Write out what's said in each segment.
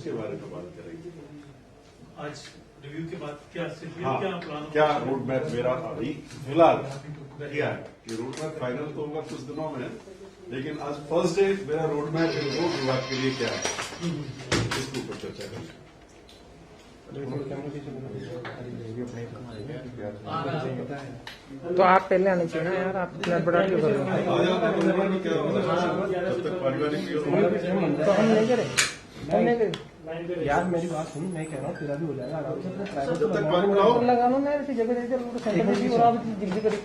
उसके बारे में बात करेंगे। आज रिव्यू के बाद क्या स्थिति, हाँ, क्या प्लान, क्या रोड मैप मेरा अभी फिलहाल किया है कि रोड मैप फाइनल तो होगा कुछ दिनों में, लेकिन आज फर्स्ट डे मेरा रोड मैप रोड विभाग के लिए क्या है इसके ऊपर चर्चा करेंगे। तो आप पहले आने चाहिए ना यार, आप इतना बड़ा क्यों कर रहे हो? जब तक पारिवारिक तो हम नहीं करें, हम नहीं करें यार मेरी बात सुन, मैं कह रहा हूँ तेरा भी हो जाएगा आराम से। जब तक पानी बनाओ लगा लो ना ऐसी जगह दे दो सेंटर में भी, और आप जल्दी करें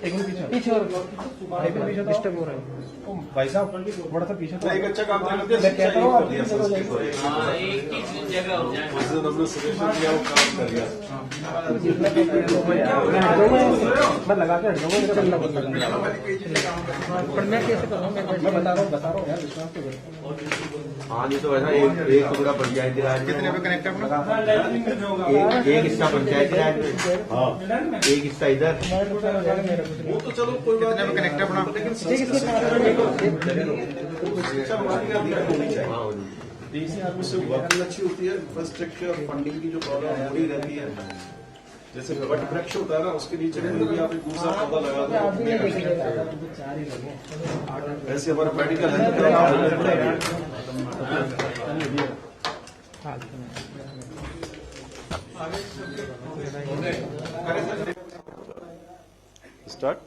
पीछे और पीछे डिस्टर्ब हो रहा है। भाई साहब थोड़ा सा पीछे तो एक अच्छा काम करते मैं कहता हूँ आप हमने सजेशन किया वो काम कर गया। मैं लगा के हट जाऊंगा, पर मैं कैसे कर रहा हूँ, मैं बता रहा हूँ यार, विश्वास तो करो। हाँ नहीं तो वैसा एक टुकड़ा पंचायती राज कितने पे कनेक्ट अपना एक हिस्सा पंचायती राज में, हाँ एक हिस्सा इधर। वो तो चलो कोई बात नहीं, कनेक्ट अपना लेकिन शिक्षा विभाग की अधिकारी होनी चाहिए। उससे वर्किंग अच्छी होती है, इंफ्रास्ट्रक्चर फंडिंग की जो प्रॉब्लम हो रही रहती है, जैसे वट वृक्ष होता है ना, उसके नीचे भी आप एक दूसरा पौधा लगा दो। ऐसे हमारा मेडिकल स्टार्ट।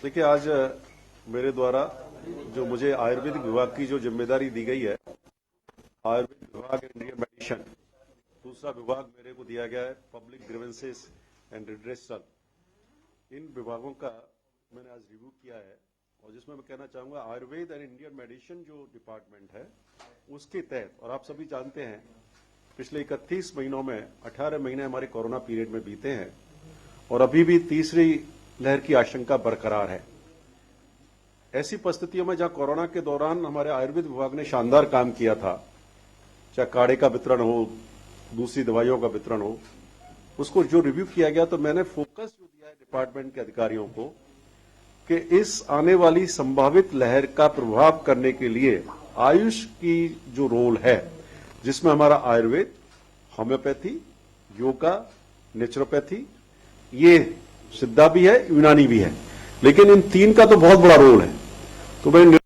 देखिए, आज मेरे द्वारा जो मुझे आयुर्वेदिक विभाग की जो जिम्मेदारी दी गई है, आयुर्वेदिक विभाग इंडियन मेडिसिन, दूसरा विभाग मेरे को दिया गया है पब्लिक ग्रीवेंसेस एंड रिड्रेसल। इन विभागों का मैंने आज रिव्यू किया है, और जिसमें मैं कहना चाहूंगा आयुर्वेद एंड इंडियन मेडिसिन जो डिपार्टमेंट है उसके तहत, और आप सभी जानते हैं पिछले 31 महीनों में 18 महीने हमारे कोरोना पीरियड में बीते हैं, और अभी भी तीसरी लहर की आशंका बरकरार है। ऐसी परिस्थितियों में जहां कोरोना के दौरान हमारे आयुर्वेद विभाग ने शानदार काम किया था, चाहे काढ़े का वितरण हो, दूसरी दवाइयों का वितरण हो, उसको जो रिव्यू किया गया तो मैंने फोकस जो दिया है डिपार्टमेंट के अधिकारियों को कि इस आने वाली संभावित लहर का प्रभाव करने के लिए आयुष की जो रोल है, जिसमें हमारा आयुर्वेद, होम्योपैथी, योगा, नेचुरोपैथी, ये सिद्धा भी है, यूनानी भी है, लेकिन इन तीन का तो बहुत बड़ा रोल है। तो मैं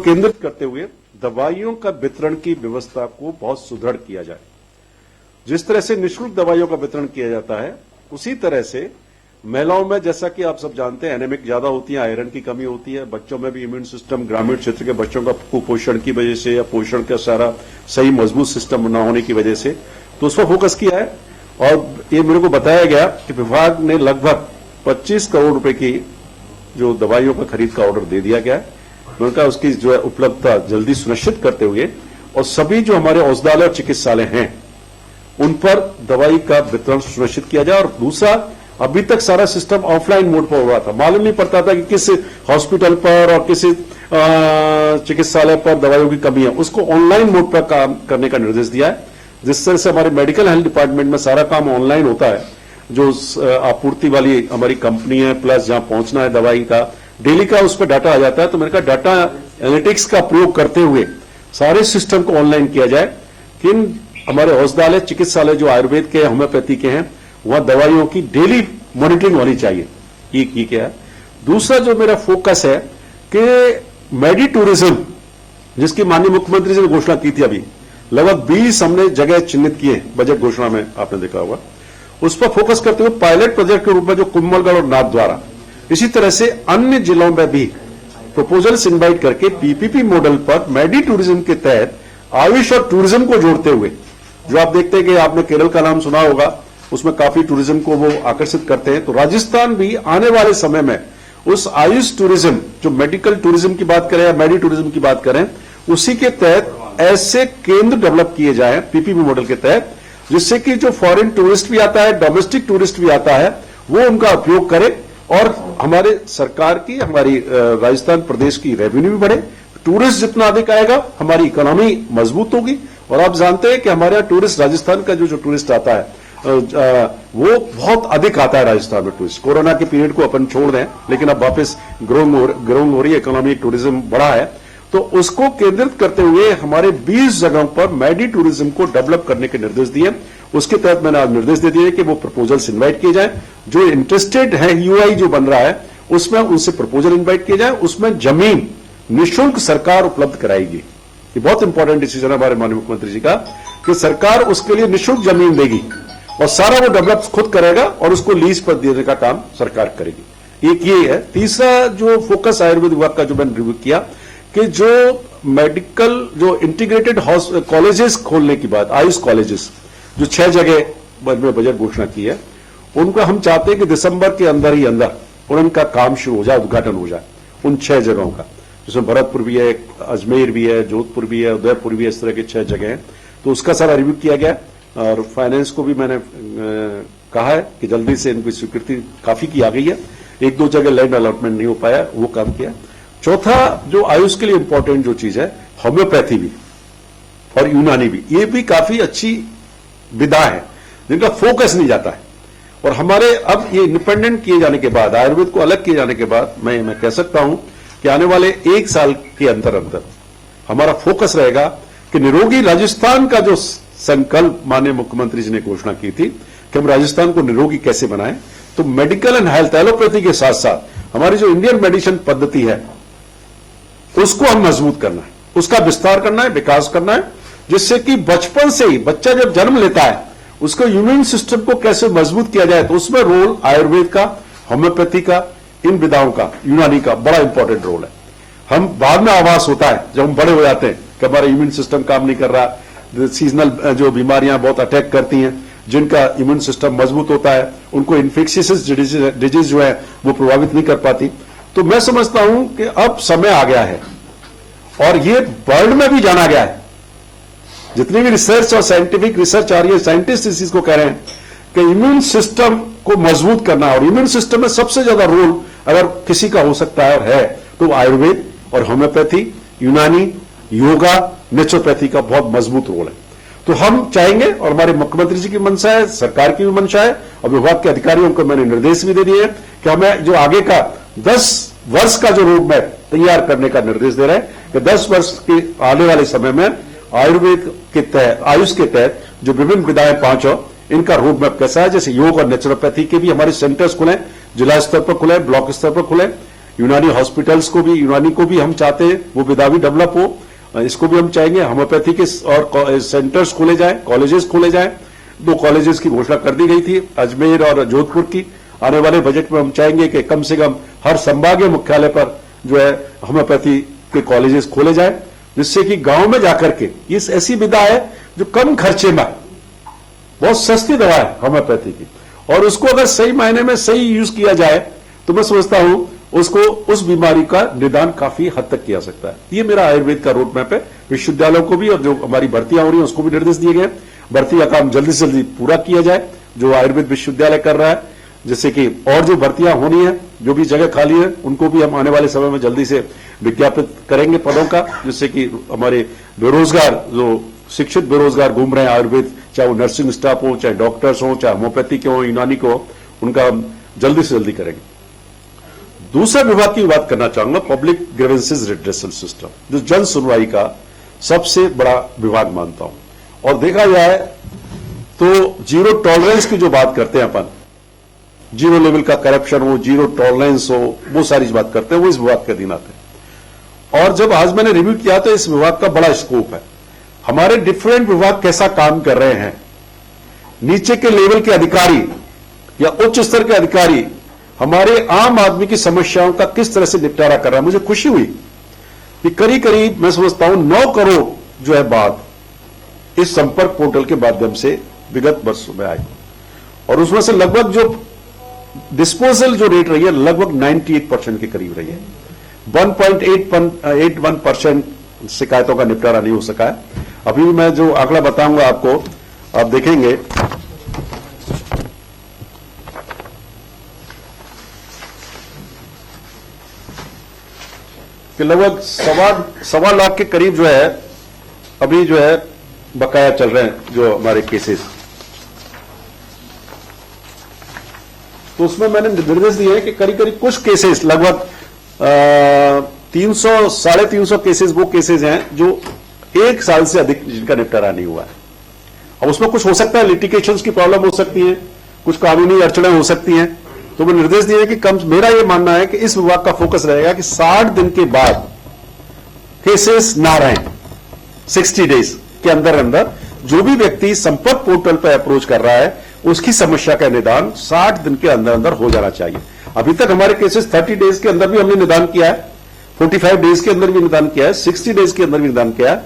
केंद्रित करते हुए दवाइयों का वितरण की व्यवस्था को बहुत सुदृढ़ किया जाए। जिस तरह से निःशुल्क दवाइयों का वितरण किया जाता है, उसी तरह से महिलाओं में, जैसा कि आप सब जानते हैं, एनीमिक ज्यादा होती है, आयरन की कमी होती है, बच्चों में भी इम्यून सिस्टम, ग्रामीण क्षेत्र के बच्चों का कुपोषण की वजह से या पोषण का सारा सही मजबूत सिस्टम न होने की वजह से, तो उस पर फोकस किया है। और ये मेरे को बताया गया कि विभाग ने लगभग 25 करोड़ रुपए की जो दवाइयों का खरीद का ऑर्डर दे दिया गया है। उनका उसकी जो है उपलब्धता जल्दी सुनिश्चित करते हुए, और सभी जो हमारे औषधालय और चिकित्सालय हैं उन पर दवाई का वितरण सुनिश्चित किया जाए। और दूसरा, अभी तक सारा सिस्टम ऑफलाइन मोड पर हो रहा था, मालूम नहीं पड़ता था कि किस हॉस्पिटल पर और किस चिकित्सालय पर दवाइयों की कमी है, उसको ऑनलाइन मोड पर काम करने का निर्देश दिया है। जिस तरह से हमारे मेडिकल हेल्थ डिपार्टमेंट में सारा काम ऑनलाइन होता है, जो आपूर्ति वाली हमारी कंपनी है, प्लस जहां पहुंचना है दवाई का, डेली का उस पर डाटा आ जाता है। तो मैंने कहा डाटा एनालिटिक्स का प्रयोग करते हुए सारे सिस्टम को ऑनलाइन किया जाए कि हमारे औषधालय, चिकित्सालय जो आयुर्वेद के, होम्योपैथी के हैं, वहां दवाइयों की डेली मॉनिटरिंग होनी चाहिए। ये क्या है। दूसरा जो मेरा फोकस है कि मेडी टूरिज्म, जिसकी माननीय मुख्यमंत्री जी ने घोषणा की थी, अभी लगभग 20 हमने जगह चिन्हित किए बजट घोषणा में, आपने देखा होगा, उस पर फोकस करते हुए पायलट प्रोजेक्ट के रूप में जो कुंभलगढ़ और नाथद्वारा, इसी तरह से अन्य जिलों में भी प्रपोजल्स इनवाइट करके पीपीपी मॉडल पर मेडी टूरिज्म के तहत आयुष और टूरिज्म को जोड़ते हुए, जो आप देखते हैं कि आपने केरल का नाम सुना होगा, उसमें काफी टूरिज्म को वो आकर्षित करते हैं, तो राजस्थान भी आने वाले समय में उस आयुष टूरिज्म, जो मेडिकल टूरिज्म की बात करें या मेडी टूरिज्म की बात करें, उसी के तहत ऐसे केंद्र डेवलप किए जाए पीपीपी मॉडल के तहत, जिससे कि जो फॉरेन टूरिस्ट भी आता है, डोमेस्टिक टूरिस्ट भी आता है, वो उनका उपयोग करे और हमारे सरकार की, हमारी राजस्थान प्रदेश की रेवेन्यू भी बढ़े, टूरिस्ट जितना अधिक आएगा हमारी इकोनॉमी मजबूत होगी। और आप जानते हैं कि हमारे यहाँ टूरिस्ट, राजस्थान का जो टूरिस्ट आता है वो बहुत अधिक आता है राजस्थान में टूरिस्ट। कोरोना के पीरियड को अपन छोड़ दें, लेकिन अब वापस ग्रोइंग हो रही है इकोनॉमी, टूरिज्म बढ़ा है, तो उसको केंद्रित करते हुए हमारे 20 जगहों पर मैडी टूरिज्म को डेवलप करने के निर्देश दिए। उसके तहत मैंने आज निर्देश दे दिए कि वो प्रपोजल्स इनवाइट किए जाए, जो इंटरेस्टेड है, यूआई जो बन रहा है उसमें उनसे प्रपोजल इनवाइट किए जाए, उसमें जमीन निःशुल्क सरकार उपलब्ध कराएगी। ये बहुत इंपॉर्टेंट डिसीजन है हमारे माननीय मुख्यमंत्री जी का कि सरकार उसके लिए निःशुल्क जमीन देगी और सारा वो डेवलप खुद करेगा और उसको लीज पर देने का काम सरकार करेगी। एक ये है। तीसरा जो फोकस आयुर्वेद विभाग का जो मैंने रिव्यू किया कि जो मेडिकल जो इंटीग्रेटेड कॉलेजेस खोलने की बात, आयुष कॉलेजेस जो 6 जगह में बजट घोषणा की है, उनका हम चाहते हैं कि दिसंबर के अंदर ही अंदर उनका काम शुरू हो जाए, उद्घाटन हो जाए उन 6 जगहों का, जिसमें भरतपुर भी है, अजमेर भी है, जोधपुर भी है, उदयपुर भी है, इस तरह के 6 जगह हैं। तो उसका सारा रिव्यू किया गया और फाइनेंस को भी मैंने कहा है कि जल्दी से इनकी स्वीकृति काफी की आ गई है। 1-2 जगह लैंड अलॉटमेंट नहीं हो पाया, वो काम किया। चौथा जो आयुष के लिए इंपॉर्टेंट जो चीज है, होम्योपैथी भी और यूनानी भी, ये भी काफी अच्छी विधा है जिनका फोकस नहीं जाता है। और हमारे अब ये इंडिपेंडेंट किए जाने के बाद, आयुर्वेद को अलग किए जाने के बाद मैं कह सकता हूं कि आने वाले 1 साल के अंदर अंदर हमारा फोकस रहेगा कि निरोगी राजस्थान का जो संकल्प माननीय मुख्यमंत्री जी ने घोषणा की थी कि हम राजस्थान को निरोगी कैसे बनाएं, तो मेडिकल एंड हेल्थ, एलोपैथी के साथ साथ हमारी जो इंडियन मेडिसिन पद्धति है उसको हम मजबूत करना है, उसका विस्तार करना है, विकास करना है, जिससे कि बचपन से ही बच्चा जब जन्म लेता है उसको इम्यून सिस्टम को कैसे मजबूत किया जाए, तो उसमें रोल आयुर्वेद का, होम्योपैथी का, इन विधाओं का, यूनानी का बड़ा इंपॉर्टेंट रोल है। हम बाद में आभास होता है जब हम बड़े हो जाते हैं कि हमारा इम्यून सिस्टम काम नहीं कर रहा, सीजनल जो बीमारियां बहुत अटैक करती हैं, जिनका इम्यून सिस्टम मजबूत होता है उनको इन्फेक्शियस डिजीज जो है वो प्रभावित नहीं कर पाती। तो मैं समझता हूं कि अब समय आ गया है और ये वर्ल्ड में भी जाना गया है। जितनी भी रिसर्च और साइंटिफिक रिसर्च आ रही है, साइंटिस्ट इस चीज को कह रहे हैं कि इम्यून सिस्टम को मजबूत करना, और इम्यून सिस्टम में सबसे ज्यादा रोल अगर किसी का हो सकता है और है तो आयुर्वेद और होम्योपैथी, यूनानी, योगा, नेचुरोपैथी का बहुत मजबूत रोल है। तो हम चाहेंगे, और हमारे मुख्यमंत्री जी की मंशा है, सरकार की भी मंशा है, और विभाग के अधिकारियों को मैंने निर्देश भी दे दिए हैं कि हमें जो आगे का 10 वर्ष का जो रोड मैप तैयार करने का निर्देश दे रहे हैं कि 10 वर्ष के आने वाले समय में आयुर्वेद के तहत, आयुष के तहत जो विभिन्न विधाएं 5 इनका रोड मैप कैसा है। जैसे योग और नेचुरोपैथी के भी हमारे सेंटर्स खुले, जिला स्तर पर खुले, ब्लॉक स्तर पर खुले, यूनानी हॉस्पिटल्स को भी, यूनानी को भी हम चाहते हैं वो विधा भी डेवलप हो, इसको भी हम चाहेंगे। होम्योपैथी के और सेंटर्स खोले जाए, कॉलेजेस खोले जाए। 2 कॉलेजेस की घोषणा कर दी गई थी, अजमेर और जोधपुर की। आने वाले बजट में हम चाहेंगे कि कम से कम हर संभागीय मुख्यालय पर जो है होम्योपैथी के कॉलेजेस खोले जाए, जिससे कि गांव में जाकर के, ये ऐसी विधा है जो कम खर्चे में, बहुत सस्ती दवा है होम्योपैथी की, और उसको अगर सही मायने में सही यूज किया जाए तो मैं समझता हूं उसको, उस बीमारी का निदान काफी हद तक किया सकता है। ये मेरा आयुर्वेद का रोड मैप है। विश्वविद्यालयों को भी और जो हमारी भर्तियां हो रही हैं उसको भी निर्देश दिए गए, भर्ती का काम जल्दी से जल्दी पूरा किया जाए जो आयुर्वेद विश्वविद्यालय कर रहा है, जैसे कि और जो भर्तियां होनी है, जो भी जगह खाली है, उनको भी हम आने वाले समय में जल्दी से विज्ञापित करेंगे पदों का, जिससे कि हमारे बेरोजगार, जो शिक्षित बेरोजगार घूम रहे हैं आयुर्वेद, चाहे वो नर्सिंग स्टाफ हो, चाहे डॉक्टर्स हो, चाहे होम्योपैथी के हो, यूनानी को हो, उनका हम जल्दी से जल्दी करेंगे। दूसरा विभाग की बात करना चाहूंगा, पब्लिक ग्रीवेंसेस रिड्रेसल सिस्टम, जो जन सुनवाई का सबसे बड़ा विभाग मानता हूं। और देखा जाए तो जीरो टॉलरेंस की जो बात करते हैं अपन, जीरो लेवल का करप्शन हो, जीरो टॉलरेंस हो, वो सारी बात करते हैं, वो इस विभाग के अधीन आते हैं। और जब आज मैंने रिव्यू किया तो इस विभाग का बड़ा स्कोप है, हमारे डिफरेंट विभाग कैसा काम कर रहे हैं, नीचे के लेवल के अधिकारी या उच्च स्तर के अधिकारी हमारे आम आदमी की समस्याओं का किस तरह से निपटारा कर रहा है। मुझे खुशी हुई कि करीब करीब मैं समझता हूं 9 करोड़ जो है बात इस संपर्क पोर्टल के माध्यम से विगत वर्षों में आई, और उसमें से लगभग जो डिस्पोजल जो रेट रही है लगभग 98% के करीब रही है। 1.81% शिकायतों का निपटारा नहीं हो सका है। अभी भी मैं जो आंकड़ा बताऊंगा आपको, आप देखेंगे कि लगभग सवा लाख के करीब जो है अभी जो है बकाया चल रहे हैं जो हमारे केसेस। तो उसमें मैंने निर्देश दिए हैं कि करीब करीब कुछ केसेस लगभग 300 350 केसेस वो केसेस हैं जो 1 साल से अधिक जिनका निपटारा नहीं हुआ है। अब उसमें कुछ हो सकता है, लिटिगेशंस की प्रॉब्लम हो सकती है, कुछ कानूनी अड़चनें हो सकती हैं। तो मैं निर्देश दिए कि कम मेरा यह मानना है कि इस विभाग का फोकस रहेगा कि 60 दिन के बाद केसेस ना रहें। 60 डेज के अंदर अंदर जो भी व्यक्ति संपर्क पोर्टल पर अप्रोच कर रहा है उसकी समस्या का निदान 60 दिन के अंदर अंदर हो जाना चाहिए। अभी तक हमारे केसेस 30 डेज के अंदर भी हमने निदान किया है, 45 डेज के अंदर भी निदान किया है, 60 डेज के अंदर भी निदान किया है।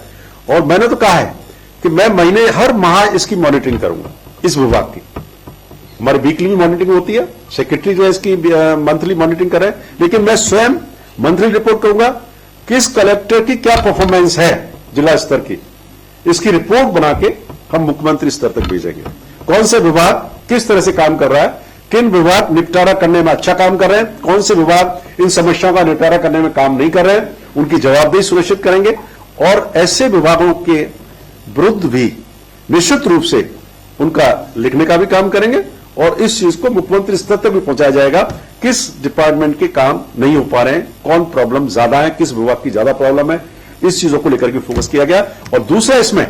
और मैंने तो कहा है कि मैं हर माह इसकी मॉनिटरिंग करूंगा इस विभाग की। हमारी वीकली भी मॉनिटरिंग होती है, सेक्रेटरी जो है इसकी मंथली मॉनिटरिंग कर रहे हैं, लेकिन मैं स्वयं मंथली रिपोर्ट करूंगा किस कलेक्टर की क्या परफॉर्मेंस है जिला स्तर की। इसकी रिपोर्ट बना के हम मुख्यमंत्री स्तर तक भेजेंगे। कौन से विभाग किस तरह से काम कर रहा है, किन विभाग निपटारा करने में अच्छा काम कर रहे हैं, कौन से विभाग इन समस्याओं का निपटारा करने में काम नहीं कर रहे हैं, उनकी जवाबदेही सुनिश्चित करेंगे। और ऐसे विभागों के विरुद्ध भी निश्चित रूप से उनका लिखने का भी काम करेंगे और इस चीज को मुख्यमंत्री स्तर तक भी पहुंचाया जाएगा। किस डिपार्टमेंट के काम नहीं हो पा रहे हैं, कौन प्रॉब्लम ज्यादा है, किस विभाग की ज्यादा प्रॉब्लम है, इस चीजों को लेकर के फोकस किया गया। और दूसरा, इसमें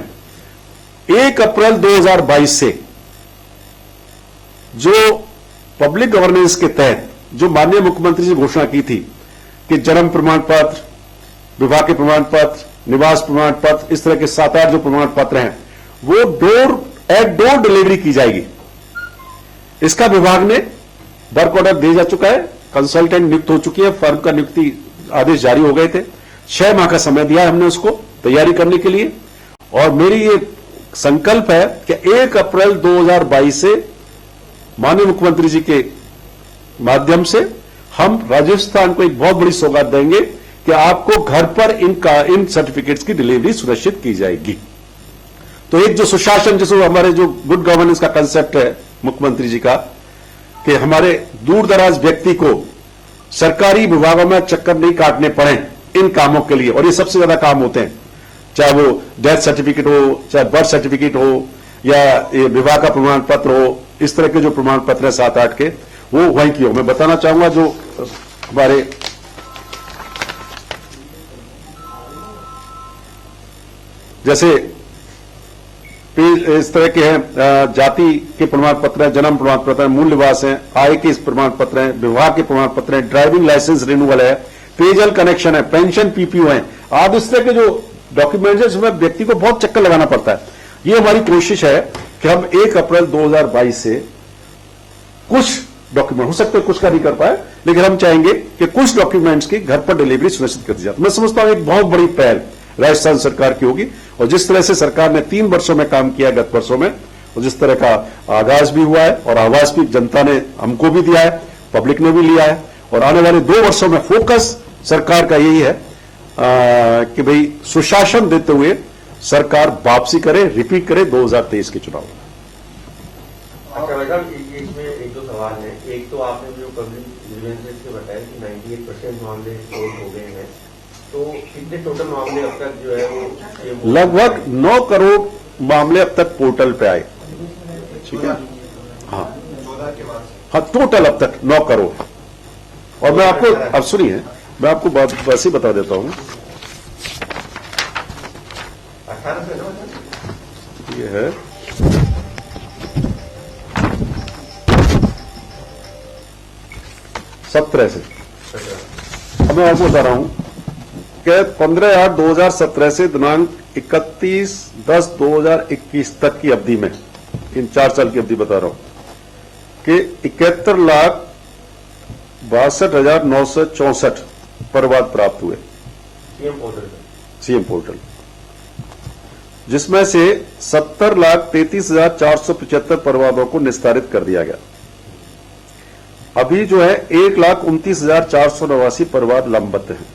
1 अप्रैल 2022 से जो पब्लिक गवर्नेंस के तहत जो माननीय मुख्यमंत्री जी घोषणा की थी कि जन्म प्रमाण पत्र, विवाह के प्रमाण पत्र, निवास प्रमाण पत्र, इस तरह के 7-8 जो प्रमाण पत्र हैं वो डोर डिलीवरी की जाएगी। इसका विभाग ने वर्क ऑर्डर दिया जा चुका है, कंसल्टेंट नियुक्त हो चुकी है, फर्म का नियुक्ति आदेश जारी हो गए थे। 6 माह का समय दिया हमने उसको तैयारी करने के लिए। और मेरी ये संकल्प है कि 1 अप्रैल 2022 से माननीय मुख्यमंत्री जी के माध्यम से हम राजस्थान को एक बहुत बड़ी सौगात देंगे कि आपको घर पर इन सर्टिफिकेट्स की डिलीवरी सुनिश्चित की जाएगी। तो एक जो सुशासन, जिसको हमारे जो गुड गवर्नेंस का कंसेप्ट है मुख्यमंत्री जी का, कि हमारे दूर दराज व्यक्ति को सरकारी विभागों में चक्कर नहीं काटने पड़े इन कामों के लिए। और ये सबसे ज्यादा काम होते हैं, चाहे वो डेथ सर्टिफिकेट हो, चाहे बर्थ सर्टिफिकेट हो, या ये विवाह का प्रमाण पत्र हो, इस तरह के जो प्रमाण पत्र है 7-8 के, वो वहीं की हो। मैं बताना चाहूंगा जो हमारे जैसे इस तरह के हैं, जाति के प्रमाण पत्र है, जन्म प्रमाण पत्र है, मूल निवास है, आय के प्रमाण पत्र है, विवाह के प्रमाण पत्र है, ड्राइविंग लाइसेंस रिन्यूअल है, पेयजल कनेक्शन है, पेंशन पीपीओ है, आदि इस तरह के जो डॉक्यूमेंट्स है जिसमें व्यक्ति को बहुत चक्कर लगाना पड़ता है। ये हमारी कोशिश है कि हम 1 अप्रैल 2022 से कुछ डॉक्यूमेंट, हो सकता है कुछ का नहीं कर पाए, लेकिन हम चाहेंगे कि कुछ डॉक्यूमेंट्स की घर पर डिलीवरी सुनिश्चित कर दी जाए। मैं समझता हूं एक बहुत बड़ी पहल राजस्थान सरकार की होगी। और जिस तरह से सरकार ने 3 वर्षों में काम किया गत वर्षों में, और जिस तरह का आगाज भी हुआ है और आवाज भी जनता ने हमको भी दिया है, पब्लिक ने भी लिया है, और आने वाले 2 वर्षों में फोकस सरकार का यही है कि भाई सुशासन देते हुए सरकार वापसी करे, रिपीट करे 2023 के चुनाव में। अच्छा मैडम, इसमें 1-2 सवाल हैं। एक तो आपने जो पब्लिक ग्रीवेंसेस के बताया कि 98% मामले सोल्व हो गए हैं, तो कितने टोटल मामले अब तक जो है वो? लगभग 9 करोड़ मामले अब तक पोर्टल पे आए। ठीक है, हाँ हाँ, टोटल अब तक 9 करोड़। और मैं आपको, अब सुनिए, मैं आपको बात वैसे ही बता देता हूं। 18 से ना ये है 17 से। अब मैं आपको बता रहा हूं कि 15/8/2017 से दिनांक 31/10/2021 तक की अवधि में, इन 4 साल की अवधि बता रहा हूं, कि 71,62,964 परिवाद प्राप्त हुए सीएम पोर्टल, जिसमें से 70,33,475 परिवादों को निस्तारित कर दिया गया। अभी जो है 1,29,489 परिवाद लंबित हैं।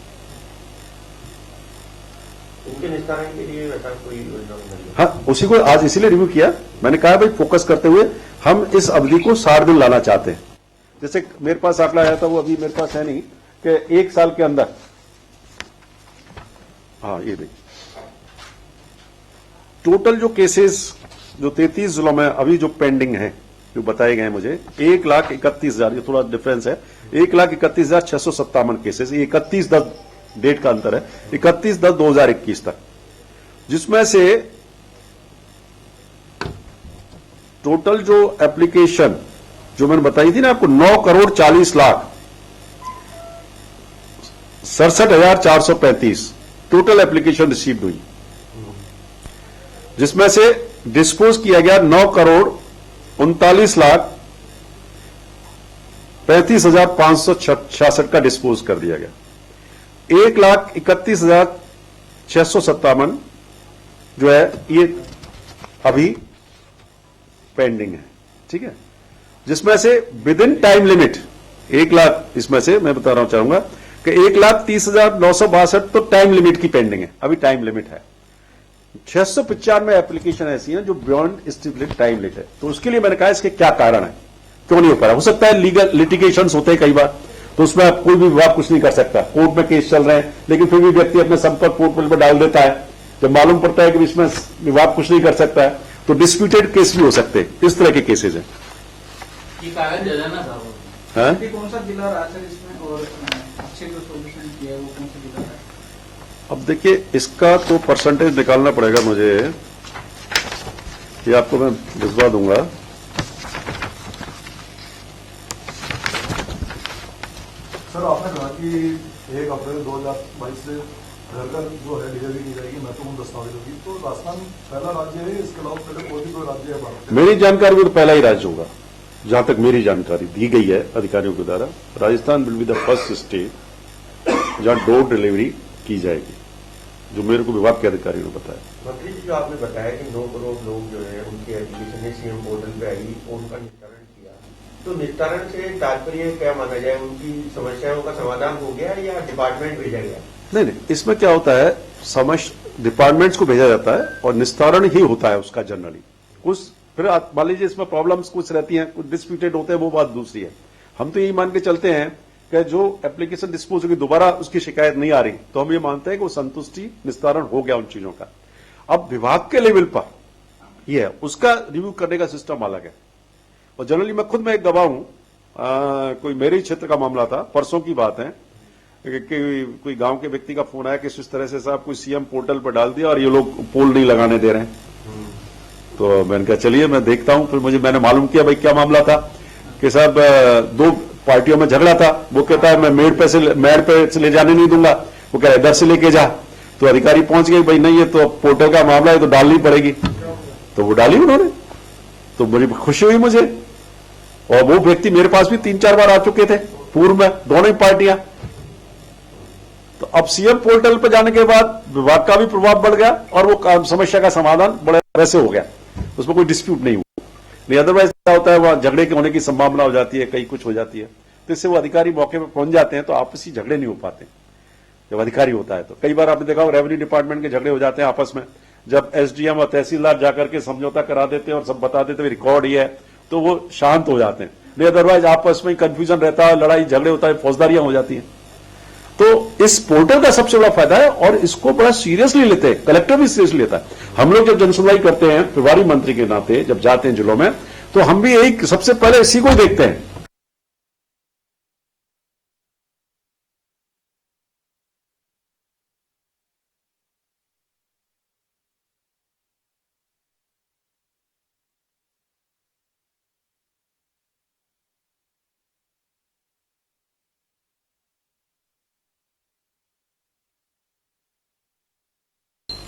उनके निस्तारण के लिए वैसा कोई योजना नहीं? हाँ, उसी को आज इसीलिए रिव्यू किया। मैंने कहा भाई फोकस करते हुए हम इस अवधि को 60 दिन लाना चाहते हैं। जैसे मेरे पास आंकड़ा आया था, वो अभी मेरे पास है नहीं, कि 1 साल के अंदर हाँ ये देखिए, टोटल जो केसेस जो 33 जिलों में अभी जो पेंडिंग है, जो बताए गए हैं मुझे, 1,31,000, ये थोड़ा डिफरेंस है, 1,31,657 केसेस, ये 31/10 डेट का अंतर है, 31/10/2021 तक, जिसमें से टोटल जो एप्लीकेशन जो मैंने बताई थी ना आपको, 9,40,67,435 टोटल एप्लीकेशन रिसीव्ड हुई, जिसमें से डिस्पोज किया गया 9,39,35,566 का डिस्पोज कर दिया गया। 1,31,657 जो है ये अभी पेंडिंग है, ठीक है, जिसमें से with in time limit 1 lakh, इसमें से मैं बता रहा चाहूंगा कि 1,30,962 तो टाइम लिमिट की पेंडिंग है, अभी टाइम लिमिट है। 695 एप्लीकेशन ऐसी हैं जो बियॉन्ड स्टिपुलेटेड टाइम लिमिट है। तो उसके लिए मैंने कहा इसके क्या कारण है, क्यों नहीं हो पा रहा। हो सकता है लीगल लिटिगेशंस होते हैं कई बार, तो उसमें कोई भी विभाग कुछ नहीं कर सकता, कोर्ट में केस चल रहे हैं, लेकिन फिर भी व्यक्ति अपने संपर्क पोर्टल पर डाल देता है, जब मालूम पड़ता है कि इसमें विभाग कुछ नहीं कर सकता है, तो डिस्प्यूटेड केस भी हो सकते हैं। इस तरह के केसेज हैं। ये कागज दे देना था वो। हाँ? कौन सा जिला रहा सर इसमें, और अच्छे जो सोल्यूशन किया है वो कौन सा जिला है? अब देखिए, इसका तो परसेंटेज निकालना पड़ेगा मुझे, ये आपको मैं भिजवा दूंगा। सर आपने कहा कि 1 अप्रैल 2022 से घर घर जो है डिलीवरी की जाएगी महत्वपूर्ण दस्तावेजों की, तो राजस्थान पहला राज्य है, इसके अलावा पहले कोई भी कोई राज्य है भारत में? मेरी जानकारी में तो पहला ही राज्य होगा, जहां तक मेरी जानकारी दी गई है अधिकारियों के द्वारा। Rajasthan will be the first state जहां डोर डिलीवरी की जाएगी, जो मेरे को विभाग के अधिकारियों ने बताया। मंत्री जी, जो आपने बताया कि 9 करोड़ लोग जो है उनकी एप्लीकेशन सीएम पोर्टल पे आई और उनका निस्तारण किया, तो निस्तारण से तात्पर्य क्या माना जाए, उनकी समस्याओं का समाधान हो गया या डिपार्टमेंट भेजा गया? नहीं, इसमें क्या होता है, डिपार्टमेंट्स को भेजा जाता है और निस्तारण ही होता है उसका जनरली। कुछ फिर मान लीजिए इसमें प्रॉब्लम्स कुछ रहती हैं, कुछ डिस्प्यूटेड होते हैं, वो बात दूसरी है। हम तो यही मान के चलते हैं कि जो एप्लीकेशन डिस्पोज होगी, दोबारा उसकी शिकायत नहीं आ रही, तो हम ये मानते हैं कि वो संतुष्टि निस्तारण हो गया उन चीजों का। अब विभाग के लेवल पर ये है, उसका रिव्यू करने का सिस्टम अलग है। और जनरली मैं खुद में एक गवाह हूं, कोई मेरे ही क्षेत्र का मामला था, परसों की बात है कि कोई गांव के व्यक्ति का फोन आया कि इस तरह से साहब कोई सीएम पोर्टल पर डाल दिया और ये लोग पोल नहीं लगाने दे रहे हैं। तो मैंने कहा चलिए मैं देखता हूं। फिर मैंने मालूम किया भाई क्या मामला था, कि साहब 2 पार्टियों में झगड़ा था। वो कहता है मैं मेड़ पे से ले जाने नहीं दूंगा, वो कह रहा है इधर से लेके जा। तो अधिकारी पहुंच गए, भाई नहीं ये तो पोर्टल का मामला है, तो डालनी पड़ेगी। तो वो डाली उन्होंने, तो बड़ी खुशी हुई मुझे। और वो व्यक्ति मेरे पास भी 3-4 बार आ चुके थे पूर्व में, दोनों ही पार्टियां। तो अब सीएम पोर्टल पर जाने के बाद विभाग का भी प्रभाव बढ़ गया और वो समस्या का समाधान बड़े तरह से हो गया, उसमें कोई डिस्प्यूट नहीं हुआ। नहीं अदरवाइज क्या होता है, वहां झगड़े के होने की संभावना हो जाती है, कई कुछ हो जाती है। तो इससे वो अधिकारी मौके पर पहुंच जाते हैं, तो आपसी झगड़े नहीं हो पाते जब अधिकारी होता है। तो कई बार आपने देखा रेवेन्यू डिपार्टमेंट के झगड़े हो जाते हैं आपस में, जब एसडीएम और तहसीलदार जाकर के समझौता करा देते हैं और सब बता देते हैं रिकॉर्ड ही है, तो वो शांत हो जाते हैं। नहीं अदरवाइज आपस में कंफ्यूजन रहता है, लड़ाई झगड़े होता है, फौजदारियां हो जाती हैं। तो इस पोर्टल का सबसे बड़ा फायदा है और इसको बड़ा सीरियसली लेते हैं, कलेक्टर भी सीरियसली लेता है। हम लोग जब जनसुनवाई करते हैं प्रभारी मंत्री के नाते, जब जाते हैं जिलों में, तो हम भी यही सबसे पहले इसी को देखते हैं।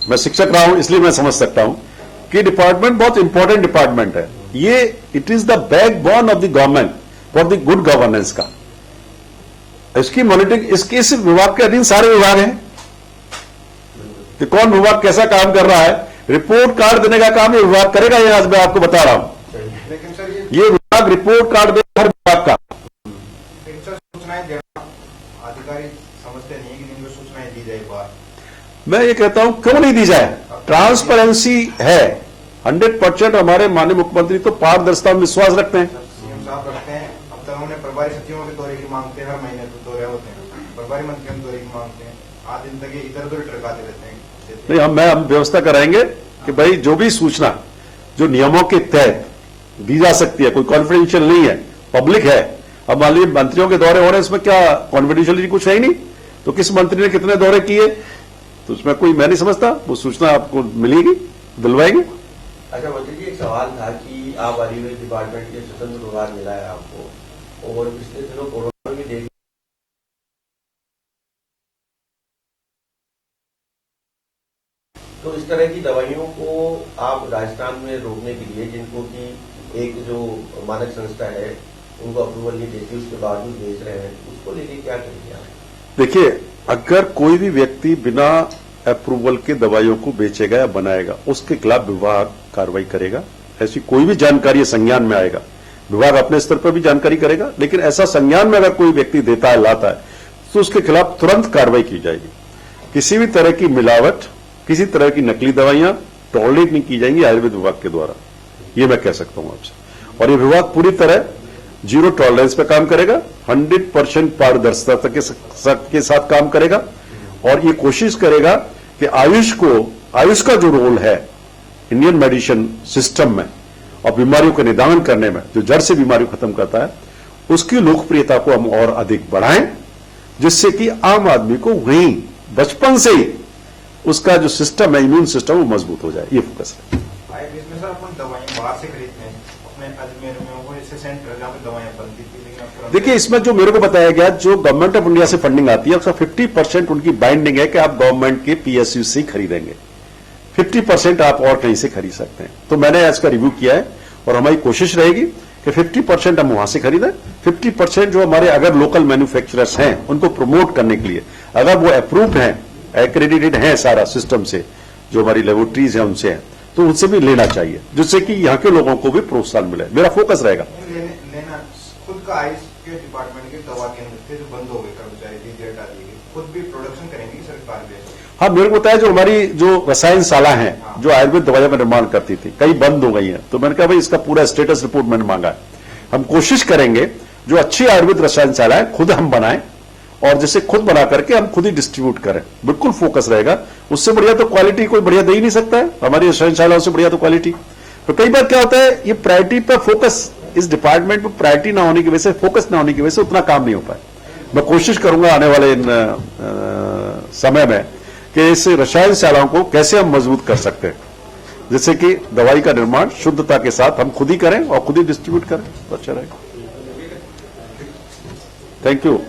मैं शिक्षक रहा हूं इसलिए मैं समझ सकता हूं कि डिपार्टमेंट बहुत इंपॉर्टेंट डिपार्टमेंट है। ये it is the backbone of the government for the good governance का। इसकी मॉनिटरिंग इसके इस विभाग के अधीन सारे विभाग हैं कि कौन विभाग कैसा काम कर रहा है, रिपोर्ट कार्ड देने का काम ये विभाग करेगा। ये आज मैं आपको बता रहा हूं, लेकिन सर ये विभाग रिपोर्ट कार्ड देगा हर विभाग का। सूचनाएं देना अधिकारी समझते नहीं कि जिनको सूचनाएं दी जाए बाहर। मैं ये कहता हूं क्यों नहीं दी जाए, ट्रांसपेरेंसी है 100%। हमारे माननीय मुख्यमंत्री तो पारदर्शिता में विश्वास रखते हैं। सीएम साहब रखते हैं। अब तक हमने प्रभारी सचिवों के दौरे की मांगते हैं, हर महीने तो दौरे होते हैं, प्रभारी मंत्रियों के दौरे की मांगते हैं। 5 दिन तक ये इधर उधर टरकाते रहते हैं। नहीं, हम व्यवस्था कराएंगे कि भाई जो भी सूचना जो नियमों के तहत दी जा सकती है, कोई कॉन्फिडेंशियल नहीं है, पब्लिक है। अब मान लीजिए मंत्रियों के दौरे हो रहे हैं, इसमें क्या कॉन्फिडेंशियलिटी कुछ है ही नहीं, तो किस मंत्री ने कितने दौरे किए, तो उसमें कोई मैं नहीं समझता, वो सूचना आपको मिलेगी, दिलवाएंगे। अच्छा मंत्री जी, एक सवाल था कि आप आयुर्वेद डिपार्टमेंट के स्वतंत्र प्रभार मिला है आपको, और पिछले दिनों कोरोना की देख तो इस तरह की दवाइयों को आप राजस्थान में रोकने के लिए, जिनको कि एक जो मानक संस्था है उनको अप्रूवल नहीं देती, उसके बावजूद बेच रहे हैं, उसको लेके क्या करेंगे आप? देखिए, अगर कोई भी व्यक्ति बिना अप्रूवल के दवाइयों को बेचेगा या बनाएगा, उसके खिलाफ विभाग कार्रवाई करेगा। ऐसी कोई भी जानकारी संज्ञान में आएगा, विभाग अपने स्तर पर भी जानकारी करेगा, लेकिन ऐसा संज्ञान में अगर कोई व्यक्ति देता है, लाता है, तो उसके खिलाफ तुरंत कार्रवाई की जाएगी। किसी भी तरह की मिलावट, किसी तरह की नकली दवाइयां टॉलरेट नहीं की जाएंगी आयुर्वेद विभाग के द्वारा, ये मैं कह सकता हूं आपसे। और ये विभाग पूरी तरह जीरो टॉलरेंस पे काम करेगा, 100% पारदर्शिता के साथ काम करेगा, और ये कोशिश करेगा कि आयुष का जो रोल है इंडियन मेडिसिन सिस्टम में और बीमारियों का निदान करने में, जो जड़ से बीमारी को खत्म करता है, उसकी लोकप्रियता को हम और अधिक बढ़ाएं, जिससे कि आम आदमी को वहीं बचपन से ही उसका जो सिस्टम है, इम्यून सिस्टम, वो मजबूत हो जाए। ये फोकस है। आयुर्वेद में सर अपन दवाइयां बाहर से खरीदते हैं, अपने अजमेर में वो ऐसे सेंटर जहाँ पे दवाइयां बनती थी, लेकिन देखिए, इसमें जो मेरे को बताया गया, जो गवर्नमेंट ऑफ इंडिया से फंडिंग आती है, उसका 50% उनकी बाइंडिंग है कि आप गवर्नमेंट के पीएसयू से ही खरीदेंगे, 50% आप और कहीं से खरीद सकते हैं। तो मैंने इसका रिव्यू किया है, और हमारी कोशिश रहेगी कि 50% हम वहां से खरीदें, 50% जो हमारे अगर लोकल मैन्युफैक्चरर्स हैं उनको प्रमोट करने के लिए, अगर वो अप्रूव्ड हैं, एक्रेडिटेड हैं सारा सिस्टम से, जो हमारी लेबोरेटरीज हैं उनसे हैं, तो उनसे भी लेना चाहिए, जिससे कि यहाँ के लोगों को भी प्रोत्साहन मिले। मेरा फोकस रहेगा। लेना खुद का आयुष के डिपार्टमेंट के दवा केंद्र थे जो बंद हो गए, कर्मचारी दी हटा दिए गए, खुद भी प्रोडक्शन करेंगे सरकार भी? हाँ, मेरे को बताया जो हमारी जो रसायनशाला है, जो आयुर्वेद दवाइयों का निर्माण करती थी, कई बंद हो गई है, तो मैंने कहा भाई इसका पूरा स्टेटस रिपोर्ट मैंने मांगा है। हम कोशिश करेंगे जो अच्छी आयुर्वेद रसायनशाला है खुद हम बनाएं, और जैसे खुद बना करके हम खुद ही डिस्ट्रीब्यूट करें, बिल्कुल फोकस रहेगा। उससे बढ़िया तो क्वालिटी कोई बढ़िया दे ही नहीं सकता है, हमारी रसायनशालाओं से बढ़िया तो क्वालिटी। तो कई बार क्या होता है, ये प्रायोरिटी पर फोकस, इस डिपार्टमेंट में प्रायोरिटी ना होने की वजह से, फोकस ना होने की वजह से उतना काम नहीं हो पाए। मैं कोशिश करूंगा आने वाले समय में कि इस रसायनशालाओं को कैसे हम मजबूत कर सकते हैं, जिससे कि दवाई का निर्माण शुद्धता के साथ हम खुद ही करें और खुद ही डिस्ट्रीब्यूट करें, तो अच्छा रहेगा। Thank you.